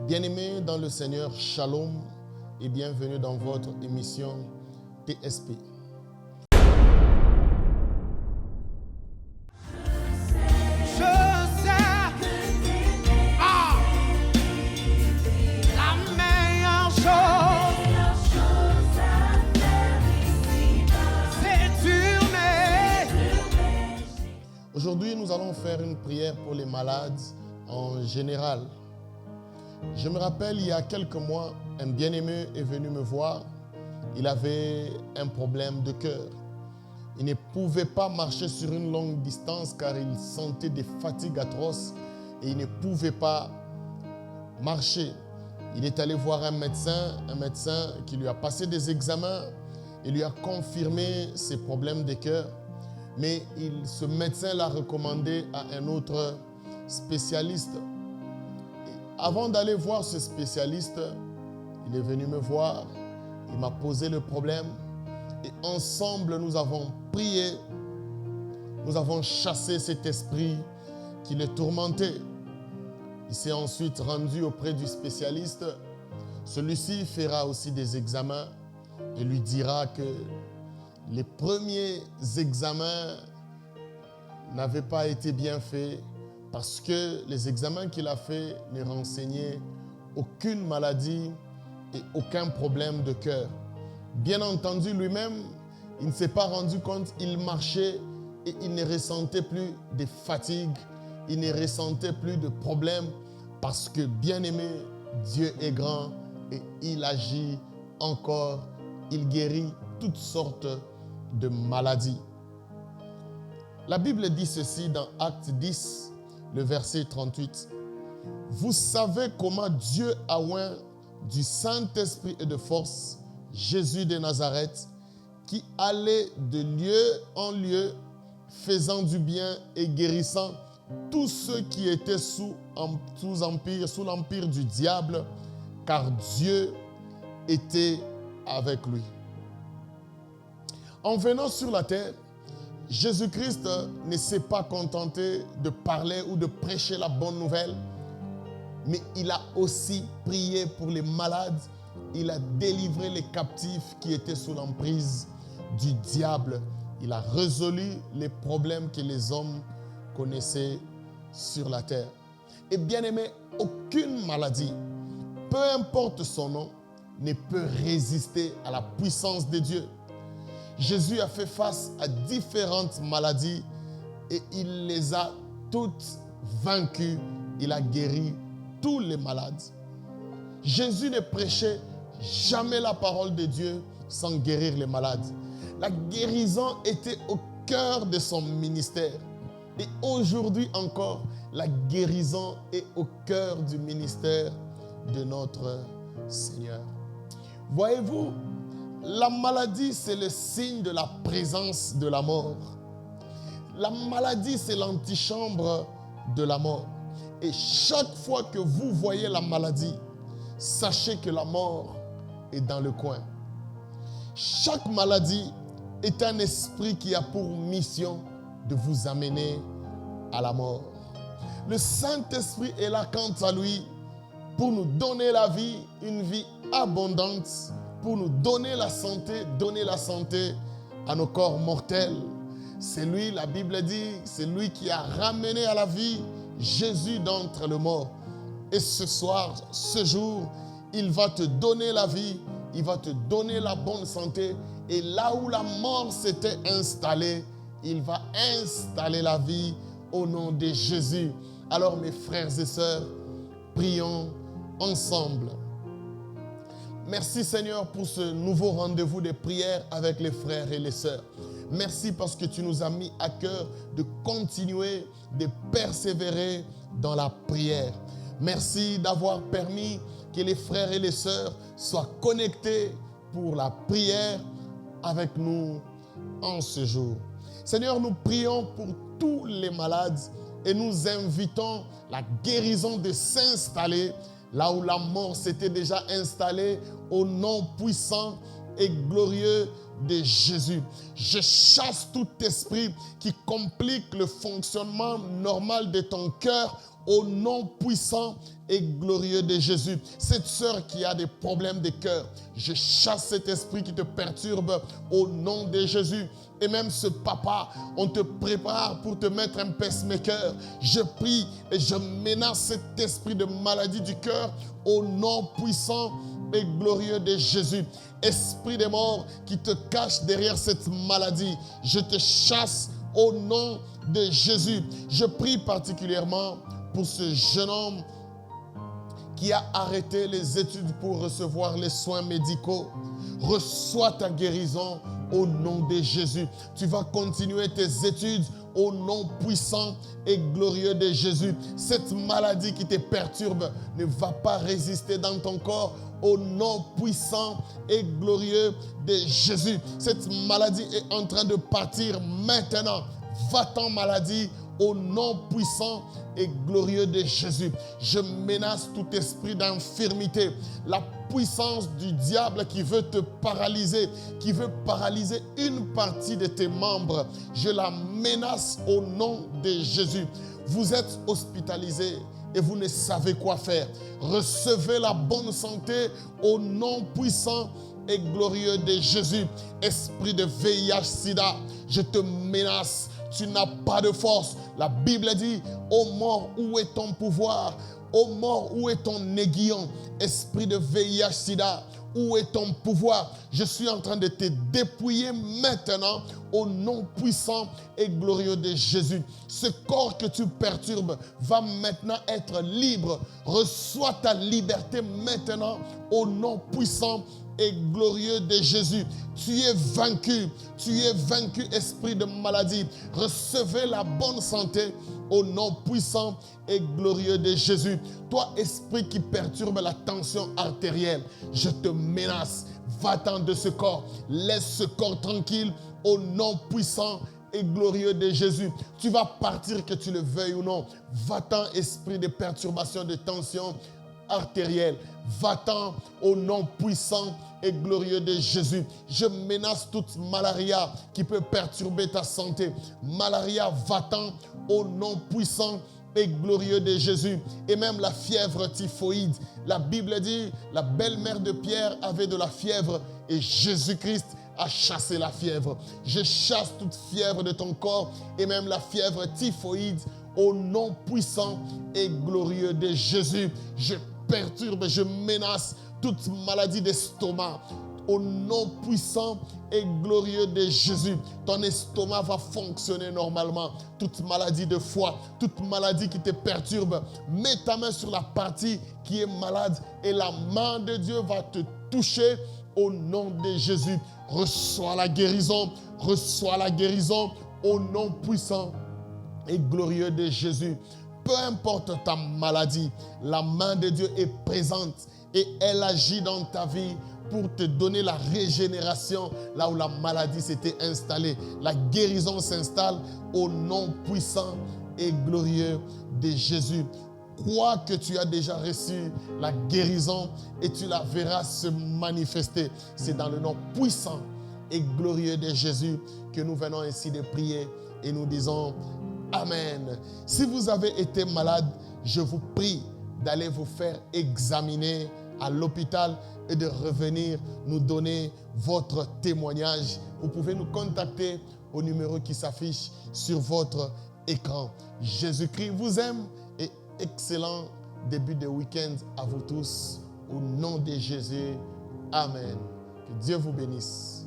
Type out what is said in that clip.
Bien-aimés dans le Seigneur, Shalom et bienvenue dans votre émission TSP. Aujourd'hui, nous allons faire une prière pour les malades en général. Je me rappelle, il y a quelques mois, un bien-aimé est venu me voir. Il avait un problème de cœur. Il ne pouvait pas marcher sur une longue distance car il sentait des fatigues atroces et il ne pouvait pas marcher. Il est allé voir un médecin qui lui a passé des examens et lui a confirmé ses problèmes de cœur. Mais ce médecin l'a recommandé à un autre spécialiste. Et avant d'aller voir ce spécialiste, il est venu me voir, il m'a posé le problème et ensemble nous avons prié, nous avons chassé cet esprit qui le tourmentait. Il s'est ensuite rendu auprès du spécialiste. Celui-ci fera aussi des examens et lui dira que les premiers examens n'avaient pas été bien faits parce que les examens qu'il a faits ne renseignaient aucune maladie et aucun problème de cœur. Bien entendu, lui-même, il ne s'est pas rendu compte, il marchait et il ne ressentait plus de fatigue, il ne ressentait plus de problèmes parce que, bien aimé, Dieu est grand et il agit encore, il guérit toutes sortes de maladies. La Bible dit ceci dans Actes 10, le verset 38. Vous savez comment Dieu a oint du Saint-Esprit et de force Jésus de Nazareth, qui allait de lieu en lieu, faisant du bien et guérissant tous ceux qui étaient sous l'empire du diable, car Dieu était avec lui. En venant sur la terre, Jésus-Christ ne s'est pas contenté de parler ou de prêcher la bonne nouvelle, mais il a aussi prié pour les malades. Il a délivré les captifs qui étaient sous l'emprise du diable. Il a résolu les problèmes que les hommes connaissaient sur la terre. Et bien aimé, aucune maladie, peu importe son nom, ne peut résister à la puissance de Dieu. Jésus a fait face à différentes maladies et il les a toutes vaincues. Il a guéri tous les malades. Jésus ne prêchait jamais la parole de Dieu sans guérir les malades. La guérison était au cœur de son ministère. Et aujourd'hui encore, la guérison est au cœur du ministère de notre Seigneur. Voyez-vous, la maladie, c'est le signe de la présence de la mort. La maladie, c'est l'antichambre de la mort. Et chaque fois que vous voyez la maladie, sachez que la mort est dans le coin. Chaque maladie est un esprit qui a pour mission de vous amener à la mort. Le Saint-Esprit est là quant à lui pour nous donner la vie, une vie abondante, pour nous donner la santé à nos corps mortels. C'est lui, la Bible dit, c'est lui qui a ramené à la vie Jésus d'entre les morts. Et ce soir, ce jour, il va te donner la vie, il va te donner la bonne santé. Et là où la mort s'était installée, il va installer la vie au nom de Jésus. Alors mes frères et sœurs, prions ensemble. Merci Seigneur pour ce nouveau rendez-vous de prière avec les frères et les sœurs. Merci parce que tu nous as mis à cœur de continuer, de persévérer dans la prière. Merci d'avoir permis que les frères et les sœurs soient connectés pour la prière avec nous en ce jour. Seigneur, nous prions pour tous les malades et nous invitons la guérison de s'installer là où la mort s'était déjà installée au nom puissant et glorieux de Jésus. Je chasse tout esprit qui complique le fonctionnement normal de ton cœur au nom puissant et glorieux de Jésus. Cette sœur qui a des problèmes de cœur, je chasse cet esprit qui te perturbe au nom de Jésus. Et même ce papa, on te prépare pour te mettre un pacemaker. Je prie et je menace cet esprit de maladie du cœur au nom puissant et glorieux de Jésus. Esprit des morts qui te cache derrière cette maladie, je te chasse au nom de Jésus. Je prie particulièrement pour ce jeune homme qui a arrêté les études pour recevoir les soins médicaux. Reçois ta guérison au nom de Jésus. Tu vas continuer tes études au nom puissant et glorieux de Jésus. Cette maladie qui te perturbe ne va pas résister dans ton corps au nom puissant et glorieux de Jésus. Cette maladie est en train de partir maintenant. Va-t'en maladie au nom puissant et glorieux de Jésus. Je menace tout esprit d'infirmité, la puissance du diable qui veut te paralyser, qui veut paralyser une partie de tes membres. Je la menace au nom de Jésus. Vous êtes hospitalisé et vous ne savez quoi faire. Recevez la bonne santé au nom puissant et glorieux de Jésus. Esprit de VIH-Sida, je te menace. Tu n'as pas de force. La Bible dit, ô mort, où est ton pouvoir? Ô mort, où est ton aiguillon? Esprit de VIH-Sida, où est ton pouvoir? Je suis en train de te dépouiller maintenant au nom puissant et glorieux de Jésus. Ce corps que tu perturbes va maintenant être libre. Reçois ta liberté maintenant au nom puissant et glorieux de Jésus. Tu es vaincu, esprit de maladie. Recevez la bonne santé au nom puissant et glorieux de Jésus. Toi, esprit qui perturbe la tension artérielle, je te menace. Va-t'en de ce corps. Laisse ce corps tranquille au nom puissant et glorieux de Jésus. Tu vas partir que tu le veuilles ou non. Va-t'en, esprit de perturbation de tension artérielle. Va-t'en au nom puissant et glorieux de Jésus. Je menace toute malaria qui peut perturber ta santé. Malaria, va-t'en au nom puissant et glorieux de Jésus. Et même la fièvre typhoïde. La Bible dit, la belle-mère de Pierre avait de la fièvre et Jésus-Christ a chassé la fièvre. Je chasse toute fièvre de ton corps et même la fièvre typhoïde au nom puissant et glorieux de Jésus. Je perturbe, je menace toute maladie d'estomac au nom puissant et glorieux de Jésus. Ton estomac va fonctionner normalement. Toute maladie de foie, toute maladie qui te perturbe, mets ta main sur la partie qui est malade et la main de Dieu va te toucher au nom de Jésus. Reçois la guérison au nom puissant et glorieux de Jésus. Peu importe ta maladie, la main de Dieu est présente et elle agit dans ta vie pour te donner la régénération là où la maladie s'était installée. La guérison s'installe au nom puissant et glorieux de Jésus. Crois que tu as déjà reçu la guérison et tu la verras se manifester. C'est dans le nom puissant et glorieux de Jésus que nous venons ainsi de prier et nous disons Amen. Si vous avez été malade, je vous prie d'aller vous faire examiner à l'hôpital et de revenir nous donner votre témoignage. Vous pouvez nous contacter au numéro qui s'affiche sur votre écran. Jésus-Christ vous aime et excellent début de week-end à vous tous. Au nom de Jésus, Amen. Que Dieu vous bénisse.